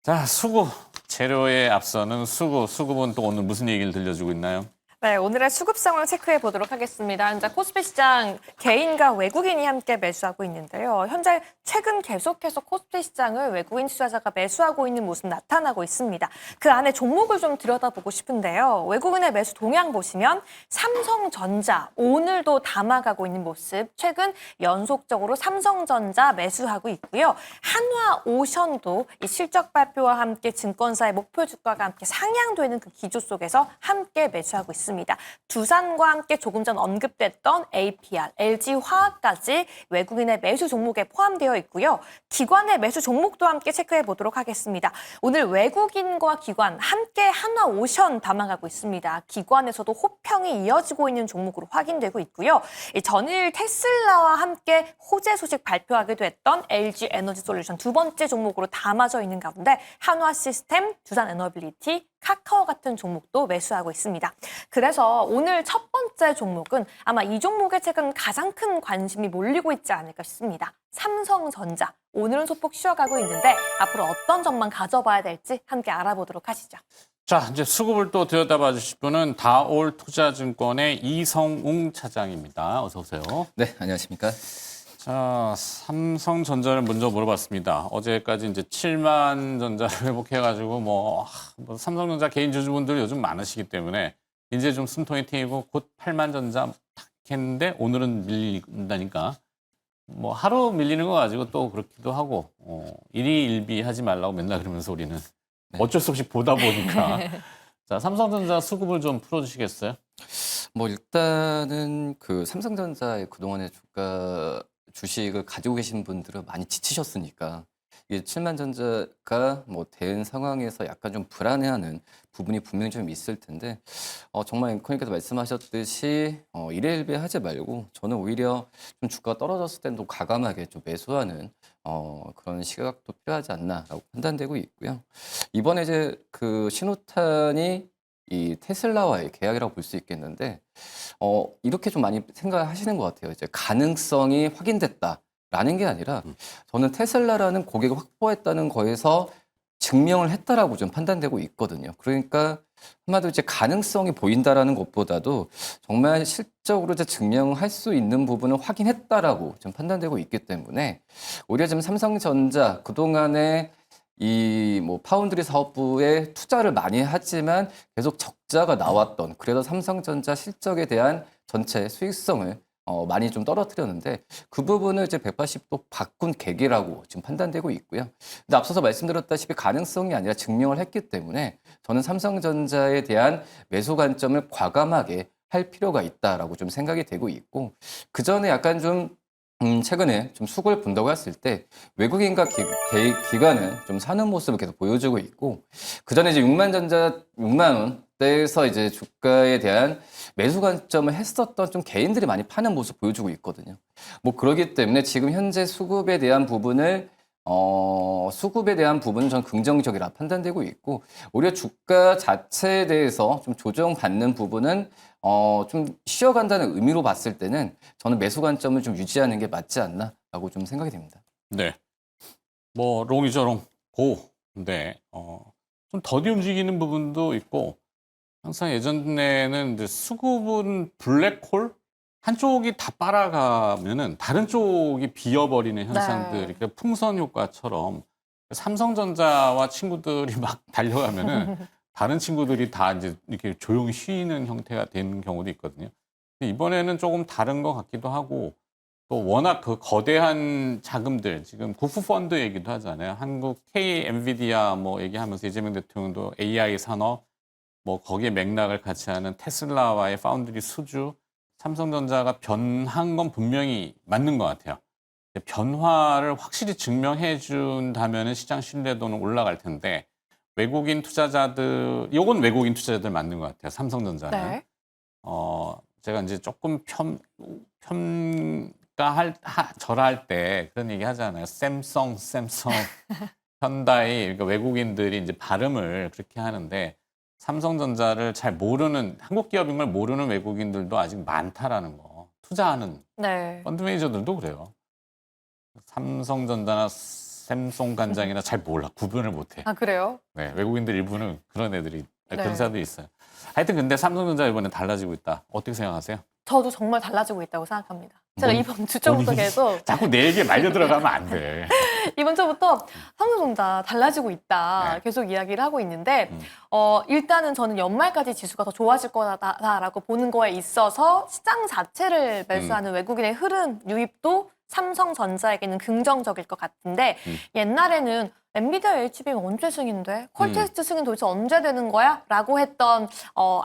자, 수급. 재료에 앞서는 수급. 수급은 또 오늘 무슨 얘기를 들려주고 있나요? 네, 오늘의 수급 상황 체크해 보도록 하겠습니다. 현재 코스피 시장 개인과 외국인이 함께 매수하고 있는데요. 현재 최근 계속해서 코스피 시장을 외국인 투자자가 매수하고 있는 모습 나타나고 있습니다. 그 안에 종목을 좀 들여다보고 싶은데요. 외국인의 매수 동향 보시면 삼성전자 오늘도 담아가고 있는 모습. 최근 연속적으로 삼성전자 매수하고 있고요. 한화오션도 이 실적 발표와 함께 증권사의 목표 주가가 함께 상향되는 그 기조 속에서 함께 매수하고 있습니다. 두산과 함께 조금 전 언급됐던 APR, LG화학까지 외국인의 매수 종목에 포함되어 있고요. 기관의 매수 종목도 함께 체크해 보도록 하겠습니다. 오늘 외국인과 기관 함께 한화오션 담아가고 있습니다. 기관에서도 호평이 이어지고 있는 종목으로 확인되고 있고요. 전일 테슬라와 함께 호재 소식 발표하기도 했던 LG에너지솔루션 두 번째 종목으로 담아져 있는 가운데 한화시스템, 두산에너빌리티, 카카오 같은 종목도 매수하고 있습니다. 그래서 오늘 첫 번째 종목은 아마 이 종목에 최근 가장 큰 관심이 몰리고 있지 않을까 싶습니다. 삼성전자. 오늘은 소폭 쉬어가고 있는데 앞으로 어떤 점만 가져봐야 될지 함께 알아보도록 하시죠. 자, 이제 수급을 또 들여다봐 주실 분은 다올 투자증권의 이성웅 차장입니다. 어서 오세요. 네, 안녕하십니까. 자, 삼성전자를 먼저 물어봤습니다. 어제까지 이제 7만 전자를 회복해가지고 뭐 삼성전자 개인 주주분들 요즘 많으시기 때문에 이제 좀 숨통이 트이고 곧 8만 전자 탁 했는데 오늘은 밀린다니까 뭐 하루 밀리는 거 가지고 또 그렇기도 하고 일희일비 하지 말라고 맨날 그러면서 우리는 어쩔 수 없이 보다 보니까 자, 삼성전자 수급을 좀 풀어주시겠어요? 뭐 일단은 그 삼성전자의 그동안의 주식을 가지고 계신 분들은 많이 지치셨으니까 이게 7만 전자가 뭐 대응 상황에서 약간 좀 불안해하는 부분이 분명히 좀 있을 텐데 정말 앵커님께서 말씀하셨듯이 일희일비 하지 말고 저는 오히려 좀 주가가 떨어졌을 때도 과감하게 좀 매수하는 그런 시각도 필요하지 않나라고 판단되고 있고요. 이번에 이제 그 신호탄이 이 테슬라와의 계약이라고 볼 수 있겠는데 이렇게 좀 많이 생각하시는 것 같아요. 이제 가능성이 확인됐다라는 게 아니라 저는 테슬라라는 고객을 확보했다는 거에서 증명을 했다라고 좀 판단되고 있거든요. 그러니까 한마디로 이제 가능성이 보인다라는 것보다도 정말 실적으로 이제 증명할 수 있는 부분을 확인했다라고 좀 판단되고 있기 때문에 오히려 지금 삼성전자 그동안에 이 뭐 파운드리 사업부에 투자를 많이 하지만 계속 적자가 나왔던 그래서 삼성전자 실적에 대한 전체 수익성을 많이 좀 떨어뜨렸는데 그 부분을 이제 180도 바꾼 계기라고 지금 판단되고 있고요. 근데 앞서서 말씀드렸다시피 가능성이 아니라 증명을 했기 때문에 저는 삼성전자에 대한 매수 관점을 과감하게 할 필요가 있다라고 좀 생각이 되고 있고 그 전에 약간 좀 최근에 좀 수급을 본다고 했을 때 외국인과 기관은 좀 사는 모습을 계속 보여주고 있고 그 전에 이제 6만 원대에서 이제 주가에 대한 매수 관점을 했었던 좀 개인들이 많이 파는 모습 보여주고 있거든요. 뭐 그러기 때문에 지금 현재 수급에 대한 부분은 전 긍정적이라 판단되고 있고 오히려 주가 자체에 대해서 좀 조정받는 부분은 좀 쉬어간다는 의미로 봤을 때는 저는 매수 관점을 좀 유지하는 게 맞지 않나라고 좀 생각이 됩니다. 네. 뭐 롱이죠, 롱. 고. 근데 좀 더디 움직이는 부분도 있고 항상 예전에는 이제 수급은 블랙홀 한쪽이 다 빨아가면은 다른 쪽이 비어버리는 현상들, 그러니까 풍선 효과처럼 삼성전자와 친구들이 막 달려가면은 다른 친구들이 다 이제 이렇게 조용히 쉬는 형태가 되는 경우도 있거든요. 근데 이번에는 조금 다른 것 같기도 하고 또 워낙 그 거대한 자금들 지금 국부 펀드 얘기도 하잖아요. 한국 K 엔비디아 뭐 얘기하면서 이재명 대통령도 AI 산업 뭐 거기에 맥락을 같이 하는 테슬라와의 파운드리 수주, 삼성전자가 변한 건 분명히 맞는 것 같아요. 변화를 확실히 증명해 준다면 시장 신뢰도는 올라갈 텐데 외국인 투자자들, 요건 외국인 투자자들 맞는 것 같아요. 삼성전자는. 네. 제가 이제 조금 절할 때 그런 얘기 하잖아요. 샘성, 현다이, 그러니까 외국인들이 이제 발음을 그렇게 하는데 삼성전자를 잘 모르는, 한국 기업인 걸 모르는 외국인들도 아직 많다라는 거. 투자하는 네. 펀드 매니저들도 그래요. 삼성전자나 샘송 간장이나 잘 몰라. 구분을 못해. 아, 그래요? 네, 외국인들 일부는 그런 애들이 네. 그런 사람들이 있어요. 하여튼 근데 삼성전자 이번에 달라지고 있다. 어떻게 생각하세요? 저도 정말 달라지고 있다고 생각합니다. 제가 뭔- 이번 주초부터 본인이 계속 자꾸 내 얘기에 말려 들어가면 안 돼. 이번 주부터 삼성전자 달라지고 있다 네. 계속 이야기를 하고 있는데 음. 일단은 저는 연말까지 지수가 더 좋아질 거다라고 보는 거에 있어서 시장 자체를 매수하는 외국인의 흐름 유입도 삼성전자에게는 긍정적일 것 같은데 옛날에는 엔비디아 HBM 언제 승인돼? 퀄테스트 승인 도대체 언제 되는 거야? 라고 했던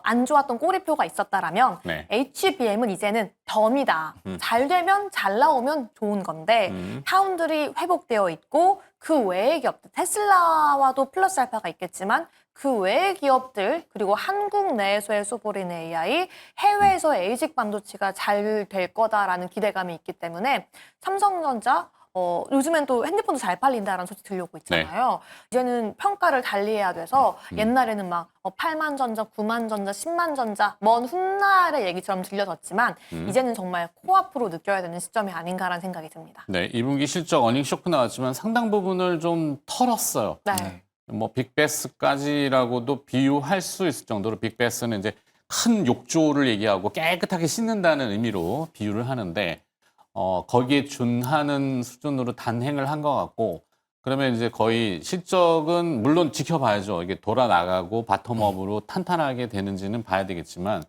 안 좋았던 꼬리표가 있었다라면 네. HBM은 이제는 덤이다. 잘 되면 잘 나오면 좋은 건데 파운드리 회복되어 있고 그 외의 기업들 테슬라와도 플러스 알파가 있겠지만 그 외의 기업들 그리고 한국 내에서의 소보린 AI 해외에서의 에이직 반도체가 잘 될 거다라는 기대감이 있기 때문에 삼성전자 요즘엔 또 핸드폰도 잘 팔린다라는 소식 들려오고 있잖아요. 이제는 평가를 달리해야 돼서 옛날에는 막 8만 전자, 9만 전자, 10만 전자 먼 훗날의 얘기처럼 들려졌지만 이제는 정말 코앞으로 느껴야 되는 시점이 아닌가라는 생각이 듭니다. 네, 2분기 실적 어닝 쇼크 나왔지만 상당 부분을 좀 털었어요. 네. 뭐 빅베스까지라고도 비유할 수 있을 정도로 빅베스는 이제 큰 욕조를 얘기하고 깨끗하게 씻는다는 의미로 비유를 하는데 거기에 준하는 수준으로 단행을 한 것 같고 그러면 이제 거의 실적은 물론 지켜봐야죠. 이게 돌아 나가고 바텀업으로 탄탄하게 되는지는 봐야 되겠지만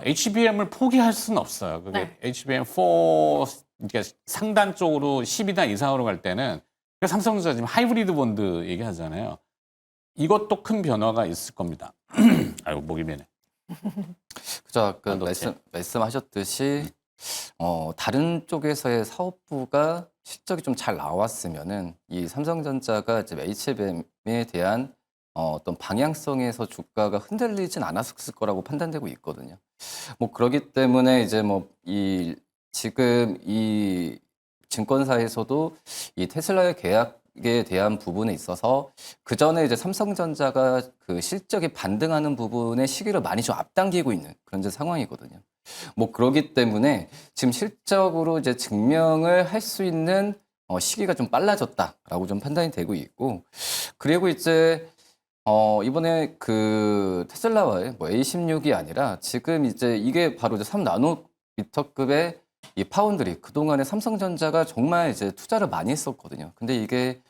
HBM을 포기할 수는 없어요. 그게 네. HBM4 그러니까 상단 쪽으로 10이나 이상으로 갈 때는 삼성전자 지금 하이브리드 본드 얘기하잖아요. 이것도 큰 변화가 있을 겁니다. 아이고 목이 메네. 그죠. 아까 반도체. 말씀하셨듯이 다른 쪽에서의 사업부가 실적이 좀 잘 나왔으면은 이 삼성전자가 이제 HBM에 대한 어떤 방향성에서 주가가 흔들리진 않았을 거라고 판단되고 있거든요. 뭐 그렇기 때문에 이제 뭐 지금 이 증권사에서도 이 테슬라의 계약에 대한 부분에 있어서 그 전에 이제 삼성전자가 그 실적이 반등하는 부분의 시기를 많이 좀 앞당기고 있는 그런 이제 상황이거든요. 뭐 그러기 때문에 지금 실적으로 이제 증명을 할 수 있는 시기가 좀 빨라졌다라고 좀 판단이 되고 있고 그리고 이제 이번에 그 테슬라와의 뭐 A16이 아니라 지금 이제 이게 바로 이제 3나노미터급의 이 파운드리 그동안에 삼성전자가 정말 이제 투자를 많이 했었거든요. 근데 이게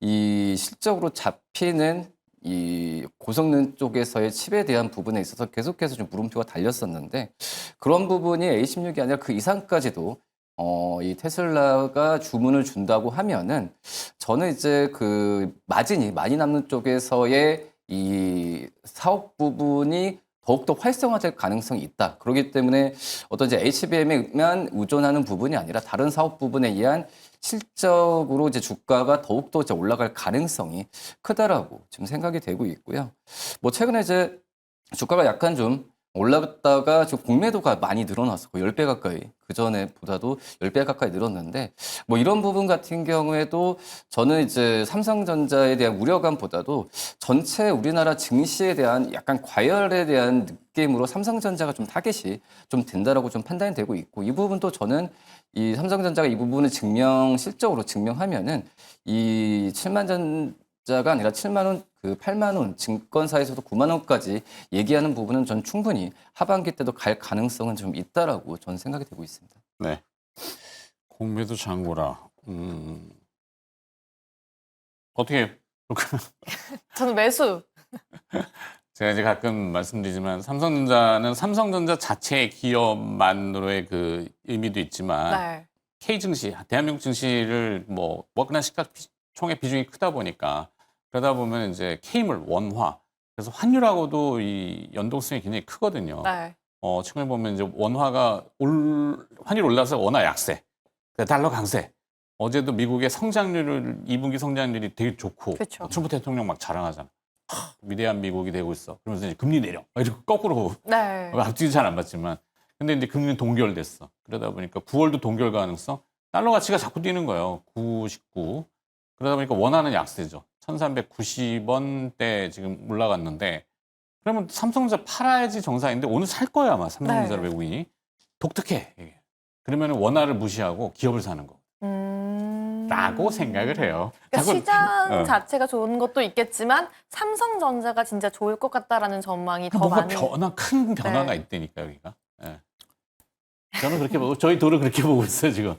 이 실적으로 잡히는 이 고성능 쪽에서의 칩에 대한 부분에 있어서 계속해서 좀 물음표가 달렸었는데 그런 부분이 A16이 아니라 그 이상까지도 이 테슬라가 주문을 준다고 하면은 저는 이제 그 마진이 많이 남는 쪽에서의 이 사업 부분이 더욱더 활성화될 가능성이 있다. 그렇기 때문에 어떤 이제 HBM에만 의존하는 부분이 아니라 다른 사업 부분에 의한 실적으로 이제 주가가 더욱더 이제 올라갈 가능성이 크다라고 지금 생각이 되고 있고요. 뭐 최근에 이제 주가가 약간 좀 올라갔다가 지금 공매도가 많이 늘어났어. 거의 10배 가까이. 그전에 보다도 10배 가까이 늘었는데 뭐 이런 부분 같은 경우에도 저는 이제 삼성전자에 대한 우려감보다도 전체 우리나라 증시에 대한 약간 과열에 대한 느낌으로 삼성전자가 좀 타겟이 좀 된다라고 좀 판단이 되고 있고 이 부분도 저는 이 삼성전자가 이 부분을 실적으로 증명하면은 이 7만 전자가 아니라 7만 원, 그 8만 원, 증권사에서도 9만 원까지 얘기하는 부분은 전 충분히 하반기 때도 갈 가능성은 좀 있다라고 저는 생각이 되고 있습니다. 네. 공매도 장고라. 어떻게 저는 매수. 제가 이제 가끔 말씀드리지만 삼성전자는 삼성전자 자체의 기업만으로의 그 의미도 있지만 네. K 증시, 대한민국 증시를 뭐 워낙 시가총액 비중이 크다 보니까 그러다 보면 이제 K물 원화 그래서 환율하고도 이 연동성이 굉장히 크거든요. 네. 최근에 보면 이제 원화가 환율 올라서 원화 약세, 달러 강세. 어제도 미국의 성장률을 2분기 성장률이 되게 좋고 그쵸. 트럼프 대통령 막 자랑하잖아. 위대한 미국이 되고 있어. 그러면서 이제 금리 내려. 이렇게 거꾸로 네. 앞뒤도 잘 안 봤지만 근데 이제 금리는 동결됐어. 그러다 보니까 9월도 동결 가능성. 달러 가치가 자꾸 뛰는 거예요. 9, 19. 그러다 보니까 원화는 약세죠. 1390원대 지금 올라갔는데 그러면 삼성전자 팔아야지 정상인데 오늘 살 거야 아마 삼성전자 네. 외국인이. 독특해. 이게. 그러면 원화를 무시하고 기업을 사는 거. 라고 생각을 해요. 그러니까 자꾸, 시장 자체가 좋은 것도 있겠지만 삼성전자가 진짜 좋을 것 같다라는 전망이 더 뭔가 많은. 큰 변화가 네. 있다니까 여기가. 예. 저는 그렇게 보고 저희 둘은 그렇게 보고 있어요 지금.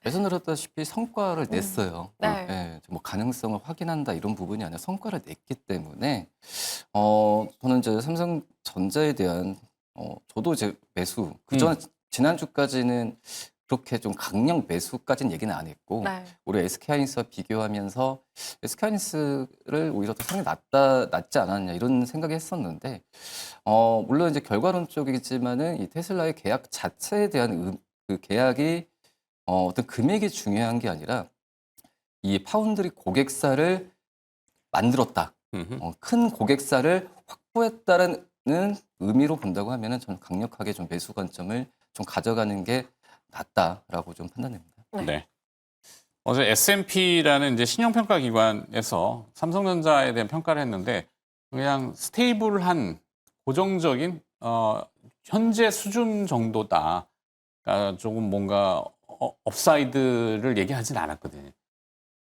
말씀드렸다시피 성과를 냈어요. 네. 예, 뭐 가능성을 확인한다 이런 부분이 아니라 성과를 냈기 때문에 저는 이제 삼성전자에 대한 저도 이제 매수 그전 지난주까지는 그렇게 좀 강력 매수까지는 얘기는 안 했고 네. 우리 SK하이닉스와 비교하면서 SK하이닉스를 오히려 더 상당히 낫지 않았냐 이런 생각이 했었는데 물론 이제 결과론적이지만은 이 테슬라의 계약 자체에 대한 그 계약이 어떤 금액이 중요한 게 아니라 이 파운드리 고객사를 만들었다. 큰 고객사를 확보했다는 의미로 본다고 하면은 저는 강력하게 좀 매수 관점을 좀 가져가는 게 낫다라고 좀 판단됩니다. 네. 어제 S&P라는 이제 신용평가 기관에서 삼성전자에 대한 평가를 했는데 그냥 스테이블한 고정적인 현재 수준 정도다. 그러니까 조금 뭔가 업사이드를 얘기하진 않았거든요.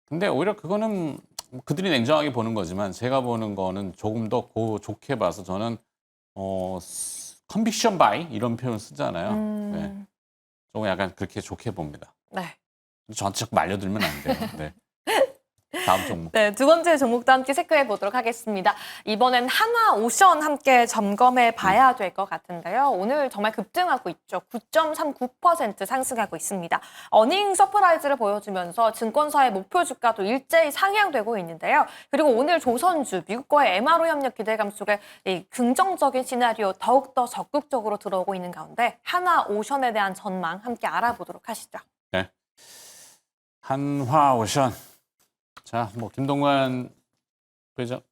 근데 오히려 그거는 그들이 냉정하게 보는 거지만 제가 보는 거는 조금 더 좋게 봐서 저는 컨빅션 바이 이런 표현 쓰잖아요. 네. 조금 약간 그렇게 좋게 봅니다. 네. 저한테 자꾸 말려들면 안 돼요. 네. 다음 종목. 네, 두 번째 종목도 함께 체크해 보도록 하겠습니다. 이번엔 한화오션 함께 점검해 봐야 될 것 같은데요. 오늘 정말 급등하고 있죠. 9.39% 상승하고 있습니다. 어닝 서프라이즈를 보여주면서 증권사의 목표 주가도 일제히 상향되고 있는데요. 그리고 오늘 조선주, 미국과의 MRO 협력 기대감 속에 이 긍정적인 시나리오 더욱더 적극적으로 들어오고 있는 가운데 한화오션에 대한 전망 함께 알아보도록 하시죠. 네. 한화오션. 자, 뭐 김동관 부회장,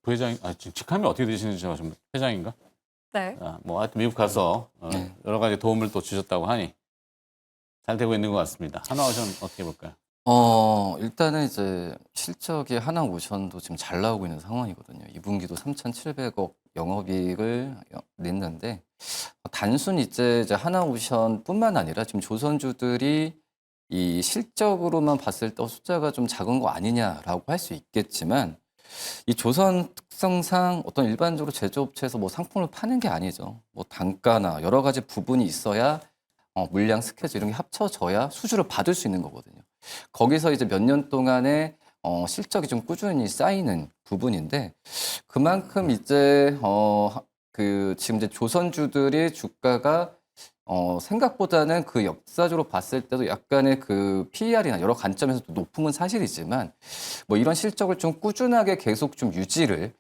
지금 직함이 어떻게 되시는지 제가 좀 회장인가? 네. 뭐 하여튼 미국 가서 여러 가지 도움을 또 주셨다고 하니 잘 되고 있는 것 같습니다. 한화오션 어떻게 볼까요? 일단은 이제 실적이 한화오션도 지금 잘 나오고 있는 상황이거든요. 2분기도 3,700억 영업이익을 냈는데 단순히 이제 한화오션뿐만 아니라 지금 조선주들이 이 실적으로만 봤을 때 숫자가 좀 작은 거 아니냐라고 할 수 있겠지만 이 조선 특성상 어떤 일반적으로 제조업체에서 뭐 상품을 파는 게 아니죠. 뭐 단가나 여러 가지 부분이 있어야 물량 스케줄 이런 게 합쳐져야 수주를 받을 수 있는 거거든요. 거기서 이제 몇 년 동안의 실적이 좀 꾸준히 쌓이는 부분인데 그만큼 이제 지금 이제 조선주들의 주가가 생각보다는 그 역사적으로 봤을 때도 약간의 그 PER이나 여러 관점에서 높음은 사실이지만 뭐 이런 실적을 좀 꾸준하게 계속 좀 유지를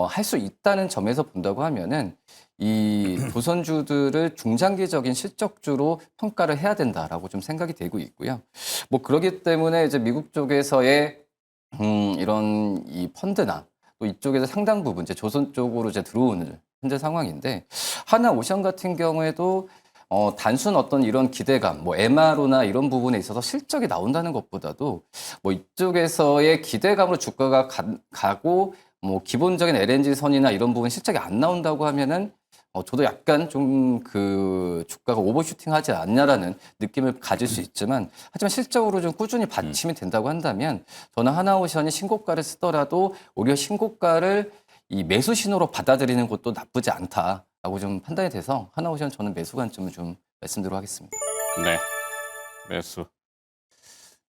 할 수 있다는 점에서 본다고 하면은 이 조선주들을 중장기적인 실적주로 평가를 해야 된다라고 좀 생각이 되고 있고요. 뭐 그렇기 때문에 이제 미국 쪽에서의 이런 이 펀드나 또 이쪽에서 상당 부분 이제 조선 쪽으로 이제 들어오는 현재 상황인데 한화오션 같은 경우에도 단순 어떤 이런 기대감, 뭐 MRO나 이런 부분에 있어서 실적이 나온다는 것보다도 뭐 이쪽에서의 기대감으로 주가가 가고 뭐 기본적인 LNG 선이나 이런 부분 실적이 안 나온다고 하면은 저도 약간 좀 그 주가가 오버슈팅하지 않냐라는 느낌을 가질 수 있지만 하지만 실적으로 좀 꾸준히 받침이 된다고 한다면 저는 한화오션이 신고가를 쓰더라도 오히려 신고가를 이 매수 신호로 받아들이는 것도 나쁘지 않다라고 좀 판단이 돼서 한화오션 저는 매수 관점을 좀 말씀드리도록 하겠습니다. 네. 매수.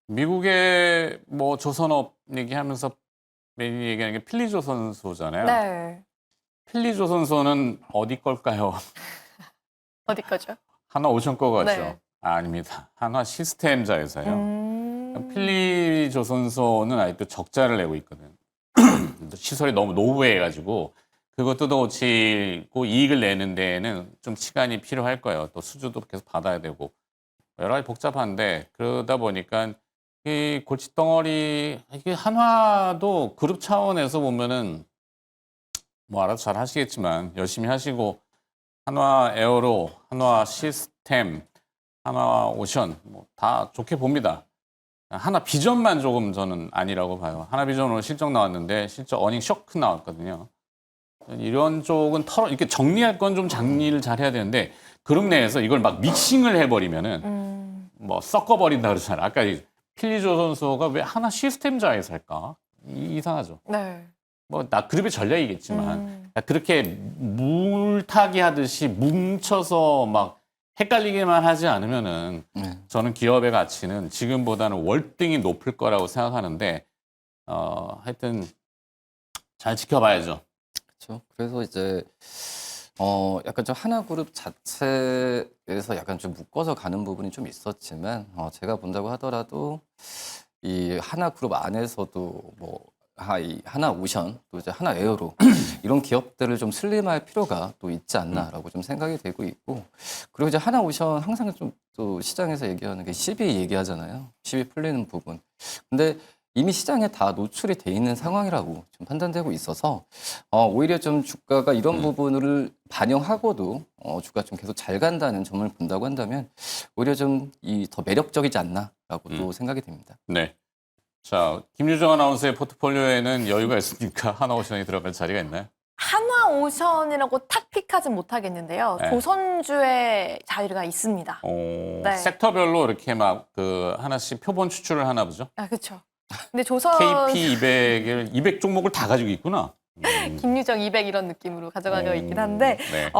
미국의 뭐 조선업 얘기하면서 매일 얘기하는 게 필리조선소잖아요. 네. 필리조선소는 어디 걸까요? 어디 거죠? 한화오션 거 같죠? 네. 아닙니다. 한화 시스템자에서요. 네. 필리조선소는 아직도 적자를 내고 있거든. 시설이 너무 노후해가지고 그거 뜯어고치고 이익을 내는 데에는 좀 시간이 필요할 거예요. 또 수주도 계속 받아야 되고 여러 가지 복잡한데 그러다 보니까 이 골칫덩어리 이게 한화도 그룹 차원에서 보면은 뭐 알아서 잘 하시겠지만 열심히 하시고 한화 에어로, 한화 시스템, 한화 오션 뭐 다 좋게 봅니다. 하나 비전만 조금 저는 아니라고 봐요. 하나 비전 오늘 실적 나왔는데 실적 어닝 쇼크 나왔거든요. 이런 쪽은 이렇게 정리할 건 좀 정리를 잘 해야 되는데 그룹 내에서 이걸 막 믹싱을 해버리면은 뭐 섞어버린다 그러잖아요. 아까 필리조선소가 왜 하나 시스템자에 살까? 이상하죠. 네. 뭐 나 그룹의 전략이겠지만 음. 그렇게 물타기 하듯이 뭉쳐서 막 헷갈리게만 하지 않으면은 네. 저는 기업의 가치는 지금보다는 월등히 높을 거라고 생각하는데 하여튼 잘 지켜봐야죠. 그렇죠. 그래서 이제 약간 좀 하나그룹 자체에서 약간 좀 묶어서 가는 부분이 좀 있었지만 제가 본다고 하더라도 이 하나그룹 안에서도 뭐 이 하나오션 또 이제 하나에어로 이런 기업들을 좀 슬림할 필요가 또 있지 않나라고 좀 생각이 되고 있고 그리고 이제 하나오션 항상 좀 또 시장에서 얘기하는 게 시비 얘기하잖아요. 시비 풀리는 부분. 근데 이미 시장에 다 노출이 돼 있는 상황이라고 좀 판단되고 있어서 오히려 좀 주가가 이런 부분을 반영하고도 주가 좀 계속 잘 간다는 점을 본다고 한다면 오히려 좀 더 매력적이지 않나라고 또 생각이 됩니다. 네. 자, 김유정 아나운서의 포트폴리오에는 여유가 있으니까 하나오션이 들어갈 자리가 있나요? 하나오션이라고 탁 픽하진 못하겠는데요. 네. 조선주의 자리가 있습니다. 네. 섹터별로 이렇게 막 그 하나씩 표본 추출을 하나 보죠. 아, 그렇죠. 근데 조선 KP200을 200 종목을 다 가지고 있구나. 김유정 200 이런 느낌으로 가져가고 있긴 한데 네.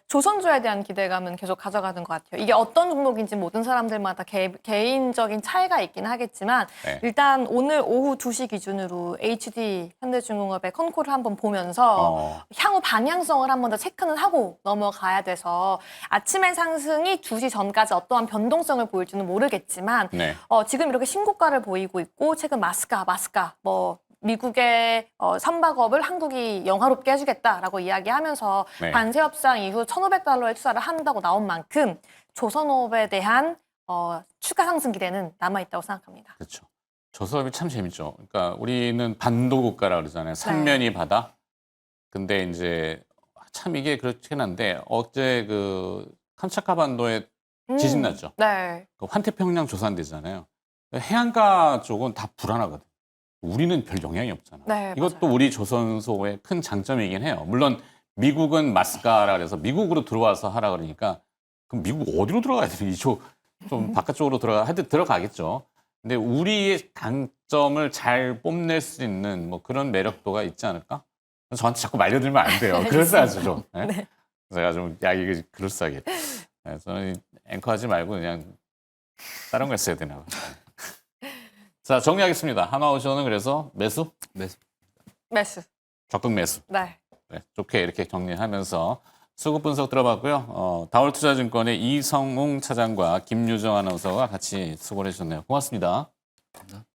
조선주에 대한 기대감은 계속 가져가는 것 같아요. 이게 어떤 종목인지 모든 사람들마다 개인적인 차이가 있긴 하겠지만 네. 일단 오늘 오후 2시 기준으로 HD 현대중공업의 컨콜을 한번 보면서 향후 방향성을 한번 더 체크는 하고 넘어가야 돼서 아침의 상승이 2시 전까지 어떠한 변동성을 보일지는 모르겠지만 네. 지금 이렇게 신고가를 보이고 있고 최근 마스카 뭐 미국의 선박업을 한국이 영화롭게 해주겠다라고 이야기하면서 네. 관세 협상 이후 1,500달러의 투자를 한다고 나온 만큼 조선업에 대한 추가 상승 기대는 남아있다고 생각합니다. 그렇죠. 조선업이 참 재밌죠. 그러니까 우리는 반도 국가라 그러잖아요. 삼면이 바다. 근데 이제 참 이게 그렇긴 한데 어제 그 캄차카 반도에 지진 났죠. 네. 그 환태평양 조산대잖아요. 해안가 쪽은 다 불안하거든. 우리는 별 영향이 없잖아. 네, 이것도 맞아요. 우리 조선소의 큰 장점이긴 해요. 물론 미국은 마스카라 그래서 미국으로 들어와서 하라 그러니까 그럼 미국 어디로 들어가야 되는 좀 바깥쪽으로 하여튼 들어가겠죠. 근데 우리의 강점을 잘 뽐낼 수 있는 뭐 그런 매력도가 있지 않을까? 저한테 자꾸 말려들면 안 돼요. 그럴싸하죠, 좀. 네? 네. 제가 좀 이게 그럴싸하게. 네, 저는 앵커하지 말고 그냥 다른 거 했어야 되나. 자, 정리하겠습니다. 하나오션은 그래서 매수? 매수. 적극 매수. 네. 네, 좋게 이렇게 정리하면서 수급 분석 들어봤고요. 다올투자증권의 이성웅 차장과 김유정 아나운서가 같이 수고를 해주셨네요. 고맙습니다.